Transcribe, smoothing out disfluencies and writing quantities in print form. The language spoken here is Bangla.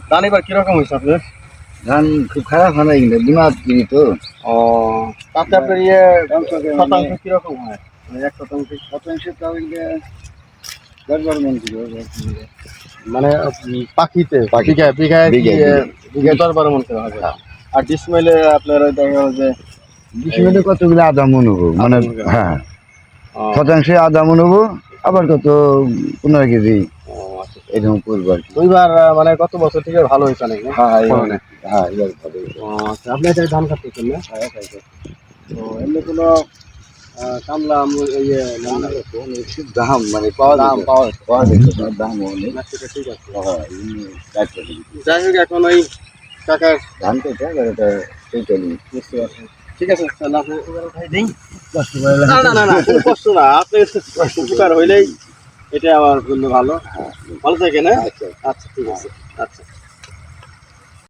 ধান এবার কিরকম হয়েছে আপনার? ধান খুব খারাপ হয় না কিন্তু দিমাগ কিনি তো। ও তাতে আপনার শতাংশ কিরকম হয়? মানে 1 শতাংশ তাও ইয়ে 10-12 মন ছিল। মানে পাখিতে পাখিতে, বিঘায় বিঘায়। 10-12 মন করে হবে। আর ডিসমাইলে আপনার ওই দেখা গেল যে ডিসমেলে কতগুলো আধা মন হবো মানে, আধা মণ করে। হ্যাঁ ও, শতাংশে আধা মন হবো, আবার কত 15 কেজি ও, আচ্ছা। এরকম করবো আর কি। দুইবার মানে গত বছর থেকে ভালো হয়েছে নাকি? হ্যাঁ ফলনে? হ্যাঁ এবার ভালো। ও, আচ্ছা। আপনি এটা ধান কাটতেছেন না? তো এমনি কোনো কামলা ইয়ে নেন না? দাম মানে পাওয়া দাম যেত, পাওয়া যাচ্ছে? পাওয়া যেত না, দাম অনেক। না, সেটা ঠিক আছে। হ্যাঁ এমনি কাটতে হবে। যাই হোক, এখন ওই কাকার ধান কেটে এবার এটা সেইটা নিয়ে বুঝতে পারছি। ঠিক আছে, তাহলে আপনি এবার উঠাই দিন। কষ্ট করে না না না না, কোনো কষ্ট না, আপনি উপকার হইলেই এটা আমার জন্য ভালো। ভালো থাকেন, হ্যাঁ? আচ্ছা। আচ্ছা, ঠিক আছে। আচ্ছা।